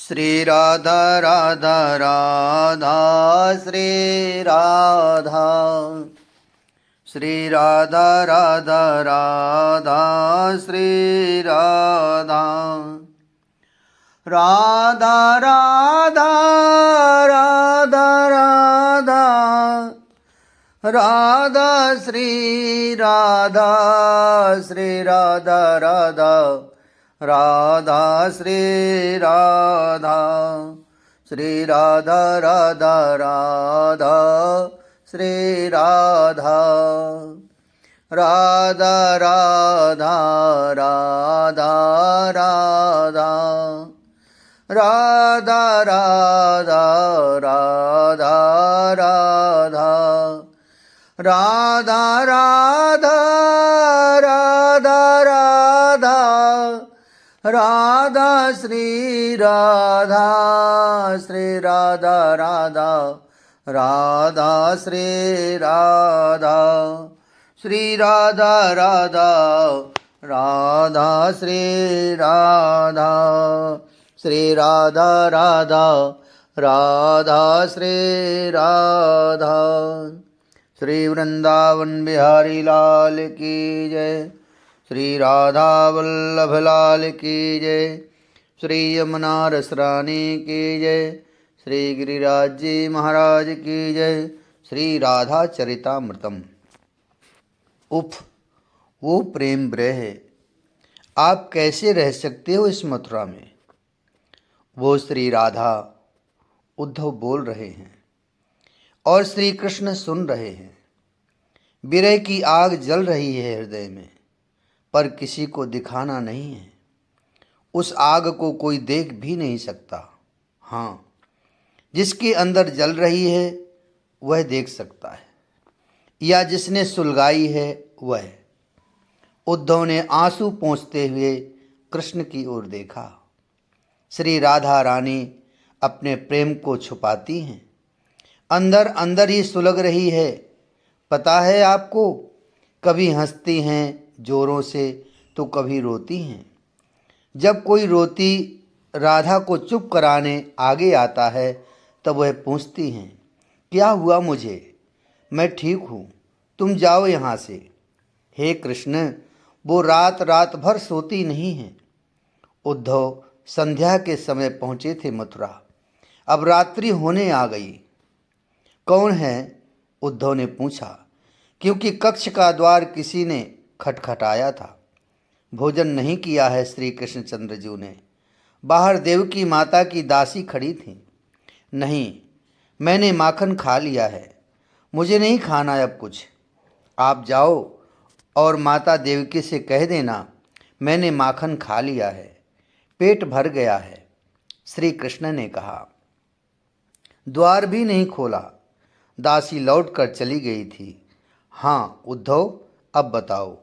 श्री राधा राधा राधा श्री राधा श्री राधा राधा राधा श्री राधा राधा राधा राधा राधा राधा श्री राधा राधा राधा श्री राधा राधा राधा श्री राधा राधा राधा राधा राधा राधा राधा राधा राधा राधा राधा राधा राधा राधा श्री राधा राधा राधा श्री राधा राधा राधा श्री राधा राधा राधा श्री राधा। श्री वृंदावन बिहारी लाल की जय। श्री राधा वल्लभ लाल की जय। श्री यमुना रस रानी की जय। श्री गिरिराज जी महाराज की जय। श्री राधा चरितामृतम। उफ, वो प्रेम ब्रह, आप कैसे रह सकते हो इस मथुरा में। वो श्री राधा उद्धव बोल रहे हैं और श्री कृष्ण सुन रहे हैं। विरह की आग जल रही है हृदय में, पर किसी को दिखाना नहीं है। उस आग को कोई देख भी नहीं सकता। हाँ, जिसके अंदर जल रही है वह देख सकता है, या जिसने सुलगाई है वह। उद्धव ने आंसू पोंछते हुए कृष्ण की ओर देखा। श्री राधा रानी अपने प्रेम को छुपाती हैं, अंदर अंदर ही सुलग रही है। पता है आपको, कभी हंसती हैं जोरों से तो कभी रोती हैं। जब कोई रोती राधा को चुप कराने आगे आता है तब वह पूछती हैं, क्या हुआ मुझे, मैं ठीक हूँ, तुम जाओ यहाँ से। हे कृष्ण, वो रात रात भर सोती नहीं हैं। उद्धव संध्या के समय पहुँचे थे मथुरा। अब रात्रि होने आ गई। कौन है? उद्धव ने पूछा, क्योंकि कक्ष का द्वार किसी ने खटखटाया था। भोजन नहीं किया है श्री कृष्णचंद्र जी ने। बाहर देवकी माता की दासी खड़ी थी। नहीं, मैंने माखन खा लिया है, मुझे नहीं खाना अब कुछ। आप जाओ और माता देवकी से कह देना मैंने माखन खा लिया है, पेट भर गया है। श्री कृष्ण ने कहा। द्वार भी नहीं खोला, दासी लौटकर चली गई थी। हाँ उद्धव, अब बताओ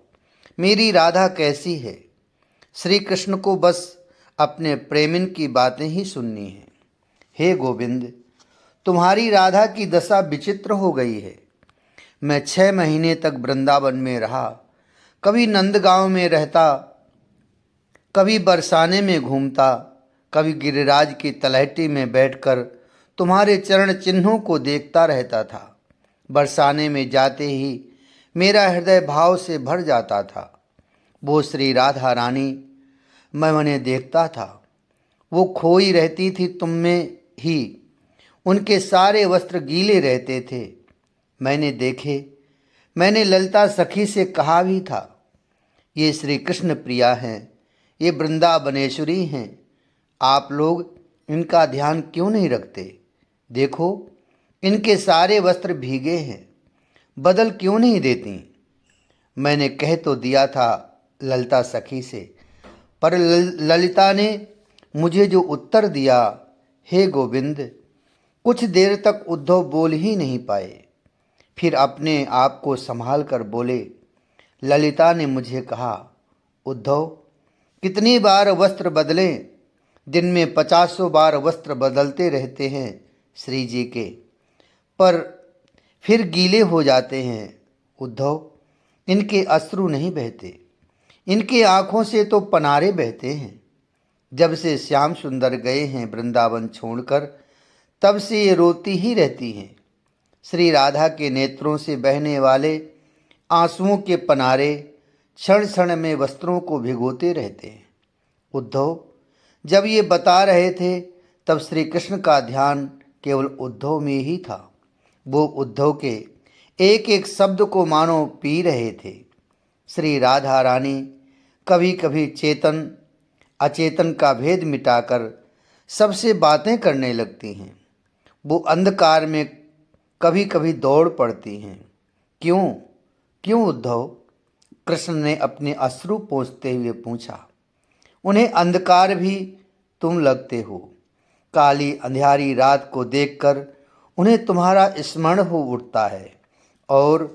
मेरी राधा कैसी है। श्री कृष्ण को बस अपने प्रेमिन की बातें ही सुननी हैं। हे गोविंद, तुम्हारी राधा की दशा विचित्र हो गई है। मैं 6 महीने तक वृंदावन में रहा, कभी नंदगांव में रहता, कभी बरसाने में घूमता, कभी गिरिराज की तलहटी में बैठकर तुम्हारे चरण चिन्हों को देखता रहता था। बरसाने में जाते ही मेरा हृदय भाव से भर जाता था। वो श्री राधा रानी मैं उन्हें देखता था, वो खोई रहती थी तुम में ही। उनके सारे वस्त्र गीले रहते थे। मैंने देखे, मैंने ललिता सखी से कहा भी था, ये श्री कृष्ण प्रिया हैं, ये वृंदावनेश्वरी हैं। आप लोग इनका ध्यान क्यों नहीं रखते? देखो, इनके सारे वस्त्र भीगे हैं, बदल क्यों नहीं देती? मैंने कह तो दिया था ललिता सखी से, पर ललिता ने मुझे जो उत्तर दिया, हे गोविंद, कुछ देर तक उद्धव बोल ही नहीं पाए। फिर अपने आप को संभाल कर बोले, ललिता ने मुझे कहा, उद्धव कितनी बार वस्त्र बदलें? दिन में 50 बार वस्त्र बदलते रहते हैं श्री जी के, पर फिर गीले हो जाते हैं। उद्धव, इनके अश्रु नहीं बहते, इनकी आँखों से तो पनारे बहते हैं। जब से श्याम सुंदर गए हैं वृंदावन छोड़कर, तब से ये रोती ही रहती हैं। श्री राधा के नेत्रों से बहने वाले आंसुओं के पनारे क्षण क्षण में वस्त्रों को भिगोते रहते हैं। उद्धव जब ये बता रहे थे, तब श्री कृष्ण का ध्यान केवल उद्धव में ही था। वो उद्धव के एक एक शब्द को मानो पी रहे थे। श्री राधा रानी कभी कभी चेतन अचेतन का भेद मिटाकर सबसे बातें करने लगती हैं। वो अंधकार में कभी कभी दौड़ पड़ती हैं। क्यों क्यों उद्धव? कृष्ण ने अपने अश्रु पोंछते हुए पूछा। उन्हें अंधकार भी तुम लगते हो। काली अंधियारी रात को देखकर उन्हें तुम्हारा स्मरण हो उठता है और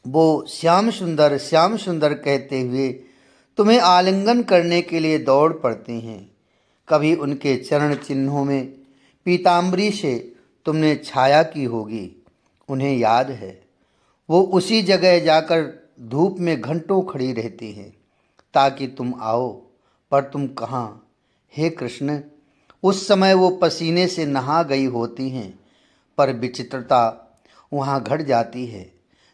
वो श्याम सुंदर कहते हुए तुम्हें आलिंगन करने के लिए दौड़ पड़ती हैं। कभी उनके चरण चिन्हों में पीताम्बरी से तुमने छाया की होगी, उन्हें याद है। वो उसी जगह जाकर धूप में घंटों खड़ी रहती हैं ताकि तुम आओ, पर तुम कहाँ? हे कृष्ण, उस समय वो पसीने से नहा गई होती हैं, पर विचित्रता वहाँ घट जाती है।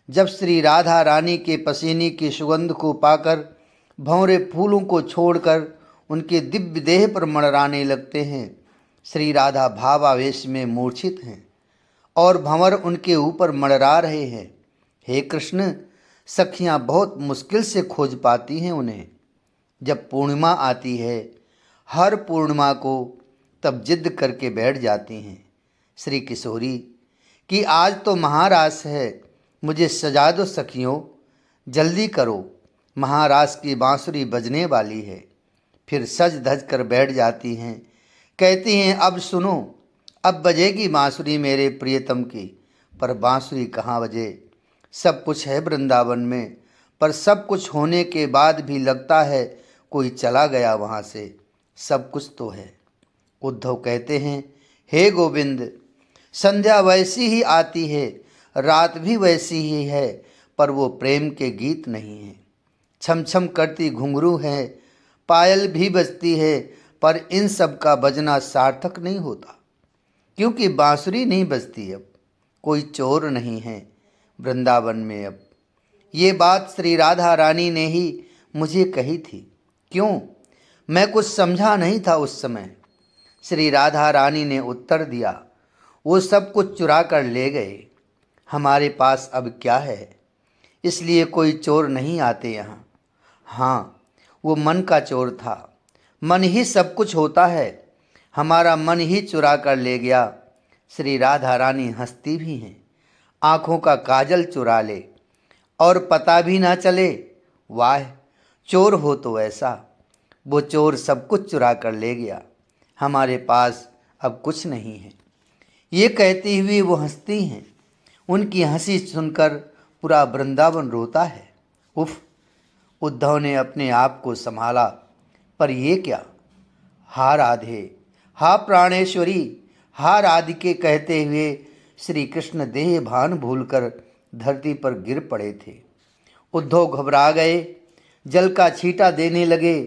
जब श्री राधा रानी के पसीने की सुगंध को पाकर भंवरे फूलों को छोड़कर उनके दिव्य देह पर मंडराने लगते हैं, श्री राधा भावावेश में मूर्छित हैं और भंवर उनके ऊपर मंडरा रहे हैं। हे कृष्ण, सखियाँ बहुत मुश्किल से खोज पाती हैं उन्हें। जब पूर्णिमा आती है, हर पूर्णिमा को, तब जिद करके बैठ जाती हैं श्री किशोरी कि आज तो महारास है, मुझे सजा दो सखियों, जल्दी करो, महारास की बांसुरी बजने वाली है। फिर सज धज कर बैठ जाती हैं। कहती हैं, अब सुनो, अब बजेगी बांसुरी मेरे प्रियतम की। पर बांसुरी कहाँ बजे? सब कुछ है वृंदावन में, पर सब कुछ होने के बाद भी लगता है कोई चला गया वहाँ से। सब कुछ तो है। उद्धव कहते हैं, हे गोविंद, संध्या वैसी ही आती है, रात भी वैसी ही है, पर वो प्रेम के गीत नहीं हैं। छम छम करती घुंघरू है, पायल भी बजती है, पर इन सब का बजना सार्थक नहीं होता, क्योंकि बांसुरी नहीं बजती। अब कोई चोर नहीं है वृंदावन में। अब ये बात श्री राधा रानी ने ही मुझे कही थी। क्यों? मैं कुछ समझा नहीं था उस समय। श्री राधा रानी ने उत्तर दिया, वो सब कुछ चुरा कर ले गए। हमारे पास अब क्या है, इसलिए कोई चोर नहीं आते यहाँ। हाँ, वो मन का चोर था। मन ही सब कुछ होता है। हमारा मन ही चुरा कर ले गया। श्री राधा रानी हंसती भी हैं। आँखों का काजल चुरा ले और पता भी ना चले। वाह, चोर हो तो ऐसा। वो चोर सब कुछ चुरा कर ले गया। हमारे पास अब कुछ नहीं है। ये कहती हुई वो हंसती हैं। उनकी हंसी सुनकर पूरा वृंदावन रोता है। उफ! उद्धव ने अपने आप को संभाला, पर ये क्या? हा राधे, हा प्राणेश्वरी, हा राधिके कहते हुए श्री कृष्ण देह भान भूलकर धरती पर गिर पड़े थे। उद्धव घबरा गए, जल का छींटा देने लगे,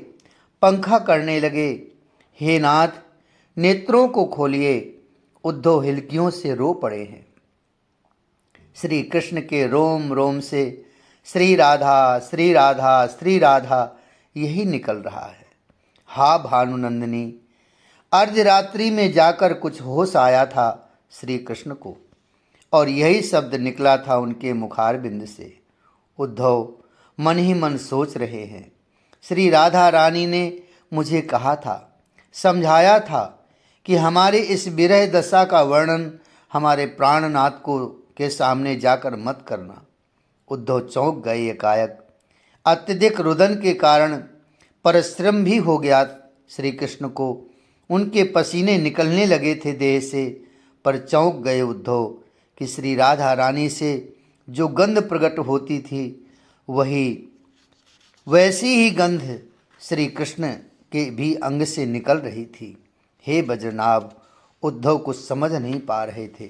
पंखा करने लगे। हे नाथ, नेत्रों को खोलिए। उद्धव हिलकियों से रो पड़े हैं। श्री कृष्ण के रोम रोम से श्री राधा श्री राधा श्री राधा यही निकल रहा है। हा भानुनंदिनी, अर्धरात्रि में जाकर कुछ होश आया था श्री कृष्ण को, और यही शब्द निकला था उनके मुखारबिंद से। उद्धव मन ही मन सोच रहे हैं, श्री राधा रानी ने मुझे कहा था, समझाया था कि हमारे इस विरह दशा का वर्णन हमारे प्राणनाथ को के सामने जाकर मत करना। उद्धव चौंक गए एकाएक। अत्यधिक रुदन के कारण परिश्रम भी हो गया श्री कृष्ण को। उनके पसीने निकलने लगे थे देह से, पर चौंक गए उद्धव कि श्री राधा रानी से जो गंध प्रकट होती थी, वैसी ही गंध श्री कृष्ण के भी अंग से निकल रही थी। हे बज्रनाभ, उद्धव कुछ समझ नहीं पा रहे थे।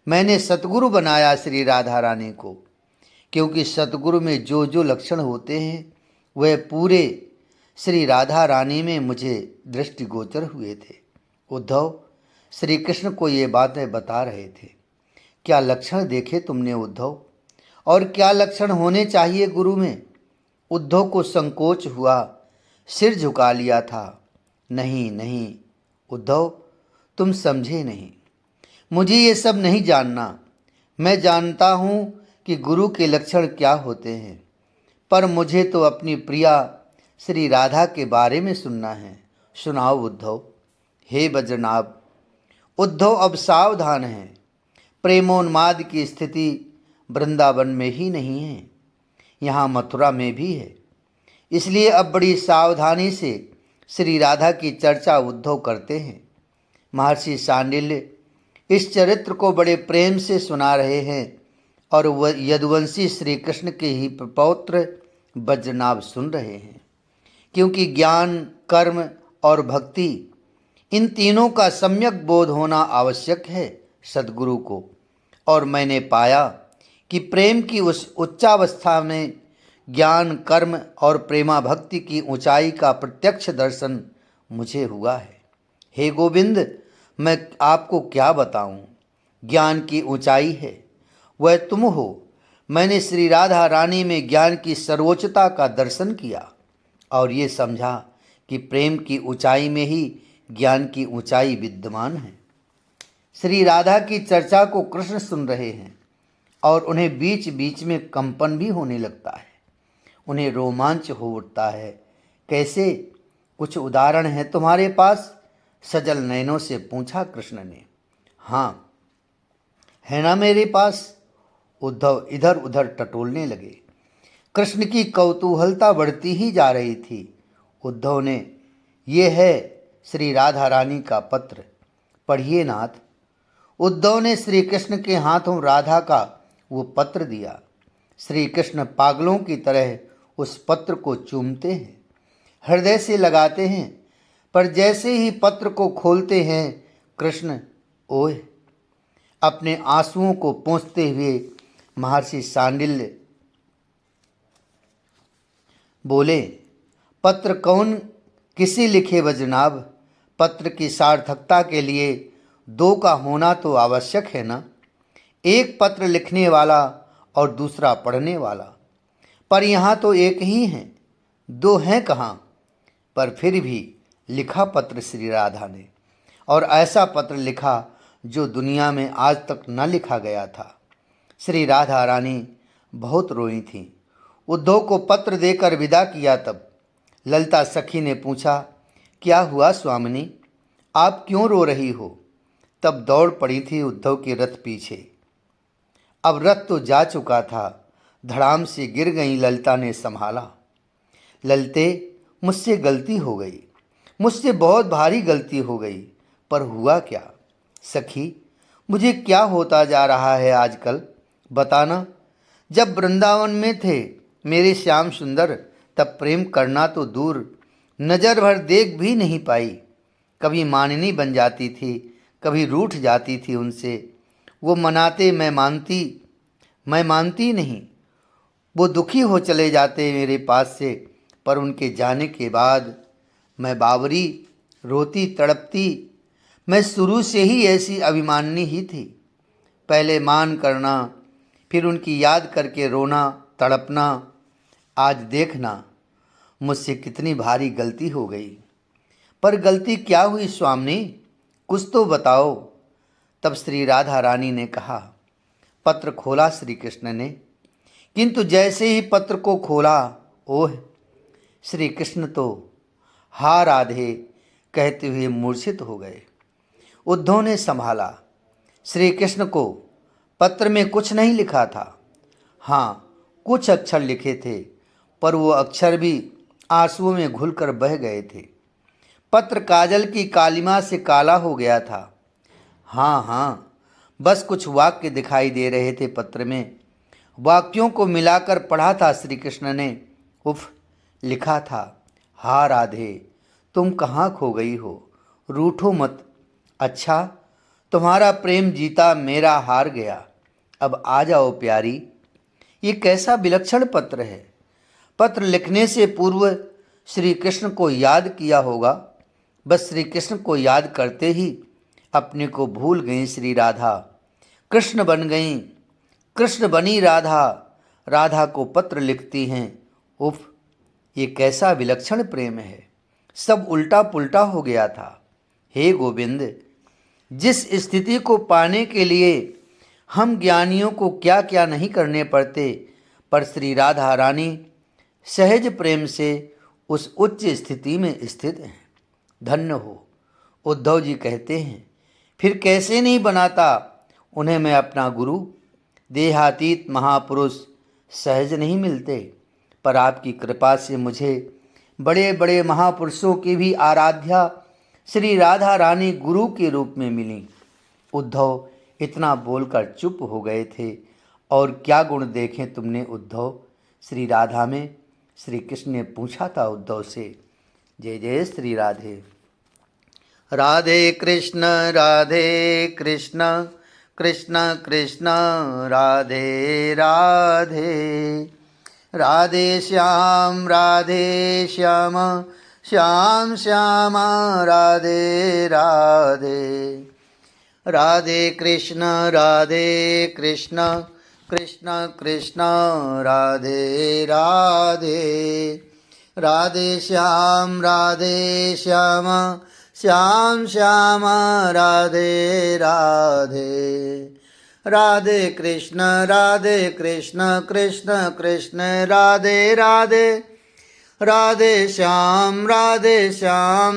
मैंने सतगुरु बनाया श्री राधा रानी को, क्योंकि सतगुरु में जो जो लक्षण होते हैं वह पूरे श्री राधा रानी में मुझे दृष्टिगोचर हुए थे। उद्धव श्री कृष्ण को ये बातें बता रहे थे। क्या लक्षण देखे तुमने उद्धव, और क्या लक्षण होने चाहिए गुरु में? उद्धव को संकोच हुआ, सिर झुका लिया था। नहीं नहीं उद्धव, तुम समझे नहीं, मुझे ये सब नहीं जानना। मैं जानता हूँ कि गुरु के लक्षण क्या होते हैं, पर मुझे तो अपनी प्रिया श्री राधा के बारे में सुनना है। सुनाओ उद्धव। हे बज्रनाभ, उद्धव अब सावधान हैं। प्रेमोन्माद की स्थिति वृंदावन में ही नहीं है, यहाँ मथुरा में भी है। इसलिए अब बड़ी सावधानी से श्री राधा की चर्चा उद्धव करते हैं। महर्षि सांडिल्य इस चरित्र को बड़े प्रेम से सुना रहे हैं और वह यदुवंशी श्री कृष्ण के ही पौत्र बज्रनाभ सुन रहे हैं। क्योंकि ज्ञान, कर्म और भक्ति, इन तीनों का सम्यक बोध होना आवश्यक है सद्गुरु को। और मैंने पाया कि प्रेम की उस उच्चावस्था में ज्ञान, कर्म और प्रेमा भक्ति की ऊंचाई का प्रत्यक्ष दर्शन मुझे हुआ है। हे गोविंद, मैं आपको क्या बताऊं? ज्ञान की ऊंचाई है वह तुम हो। मैंने श्री राधा रानी में ज्ञान की सर्वोच्चता का दर्शन किया और ये समझा कि प्रेम की ऊंचाई में ही ज्ञान की ऊंचाई विद्यमान है। श्री राधा की चर्चा को कृष्ण सुन रहे हैं और उन्हें बीच बीच में कंपन भी होने लगता है, उन्हें रोमांच हो उठता है। कैसे? कुछ उदाहरण है तुम्हारे पास? सजल नयनों से पूछा कृष्ण ने। हाँ, है ना मेरे पास। उद्धव इधर उधर टटोलने लगे। कृष्ण की कौतूहलता बढ़ती ही जा रही थी। उद्धव ने, ये है श्री राधा रानी का पत्र, पढ़िए नाथ। उद्धव ने श्री कृष्ण के हाथों राधा का वो पत्र दिया। श्री कृष्ण पागलों की तरह उस पत्र को चूमते हैं, हृदय से लगाते हैं, पर जैसे ही पत्र को खोलते हैं कृष्ण ओह अपने आंसुओं को पोंछते हुए महर्षि सांडिल्य बोले, पत्र कौन किसे लिखे बज्रनाभ? पत्र की सार्थकता के लिए दो का होना तो आवश्यक है ना, एक पत्र लिखने वाला और दूसरा पढ़ने वाला। पर यहाँ तो एक ही हैं, दो हैं कहाँ? पर फिर भी लिखा पत्र श्री राधा ने, और ऐसा पत्र लिखा जो दुनिया में आज तक न लिखा गया था। श्री राधा रानी बहुत रोई थीं। उद्धव को पत्र देकर विदा किया तब ललिता सखी ने पूछा, क्या हुआ स्वामिनी, आप क्यों रो रही हो? तब दौड़ पड़ी थी उद्धव के रथ पीछे। अब रथ तो जा चुका था, धड़ाम से गिर गई। ललिता ने संभाला। ललिते, मुझसे गलती हो गई, मुझसे बहुत भारी गलती हो गई। पर हुआ क्या? सखी, मुझे क्या होता जा रहा है आजकल, बताना। जब वृंदावन में थे मेरे श्याम सुंदर, तब प्रेम करना तो दूर, नज़र भर देख भी नहीं पाई। कभी माननी बन जाती थी, कभी रूठ जाती थी उनसे। वो मनाते, मैं मानती नहीं। वो दुखी हो चले जाते मेरे पास से, पर उनके जाने के बाद मैं बावरी, रोती तड़पती। मैं शुरू से ही ऐसी अभिमानी ही थी। पहले मान करना, फिर उनकी याद करके रोना तड़पना। आज देखना मुझसे कितनी भारी गलती हो गई। पर गलती क्या हुई स्वामिनी, कुछ तो बताओ। तब श्री राधा रानी ने कहा। पत्र खोला श्री कृष्ण ने, किंतु जैसे ही पत्र को खोला, ओह, श्री कृष्ण तो हा राधे कहते हुए मूर्छित हो गए। उद्धव ने संभाला। श्री कृष्ण को पत्र में कुछ नहीं लिखा था। हाँ, कुछ अक्षर लिखे थे, पर वो अक्षर भी आंसुओं में घुलकर बह गए थे। पत्र काजल की कालिमा से काला हो गया था। हाँ हाँ, बस कुछ वाक्य दिखाई दे रहे थे पत्र में। वाक्यों को मिलाकर पढ़ा था श्री कृष्ण ने। उफ, लिखा था, हा राधे, तुम कहाँ खो गई हो, रूठो मत। अच्छा, तुम्हारा प्रेम जीता, मेरा हार गया। अब आ जाओ प्यारी। ये कैसा विलक्षण पत्र है। पत्र लिखने से पूर्व श्री कृष्ण को याद किया होगा। बस श्री कृष्ण को याद करते ही अपने को भूल गई श्री राधा, कृष्ण बन गईं। कृष्ण बनी राधा, राधा को पत्र लिखती हैं। उफ, ये कैसा विलक्षण प्रेम है। सब उल्टा पुल्टा हो गया था। हे गोविंद, जिस स्थिति को पाने के लिए हम ज्ञानियों को क्या क्या नहीं करने पड़ते, पर श्री राधा रानी सहज प्रेम से उस उच्च स्थिति में स्थित हैं। धन्य हो। उद्धव जी कहते हैं, फिर कैसे नहीं बनाता उन्हें मैं अपना गुरु। देहातीत महापुरुष सहज नहीं मिलते, पर आपकी कृपा से मुझे बड़े बड़े महापुरुषों की भी आराध्या श्री राधा रानी गुरु के रूप में मिली। उद्धव इतना बोलकर चुप हो गए थे। और क्या गुण देखे तुमने उद्धव श्री राधा में? श्री कृष्ण ने पूछा था उद्धव से। जय जय श्री राधे। राधे कृष्ण कृष्ण कृष्ण राधे राधे। राधे श्याम श्याम श्याम राधे राधे। राधे कृष्ण कृष्ण कृष्ण राधे राधे। राधे श्याम श्याम श्याम राधे राधे। राधे कृष्ण कृष्ण कृष्ण राधे राधे। राधे श्याम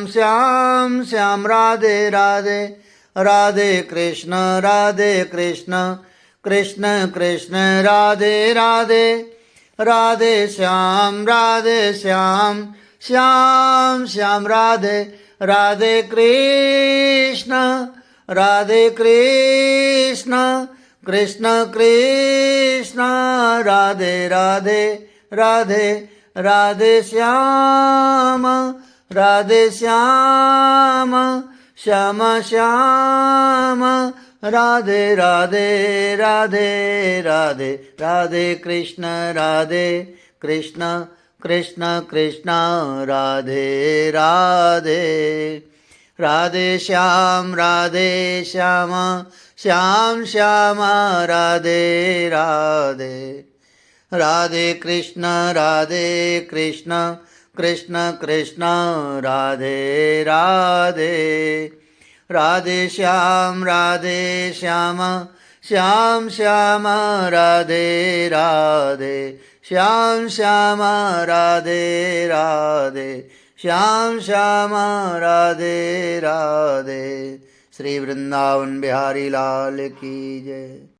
श्याम श्याम राधे राधे। राधे कृष्ण कृष्ण कृष्ण राधे राधे। राधे श्याम श्याम श्याम राधे। राधे कृष्ण कृष्ण कृष्ण राधे राधे। राधे राधे श्याम श्याम श्याम राधे राधे राधे राधे। राधे कृष्ण कृष्ण कृष्ण राधे राधे। राधे श्याम श्याम श्याम राधे राधे। राधे कृष्ण कृष्ण कृष्ण राधे राधे। राधे श्याम श्याम श्याम राधे राधे। श्याम श्याम राधे राधे। श्याम श्याम राधे राधे। श्री वृंदावन बिहारी लाल की जय।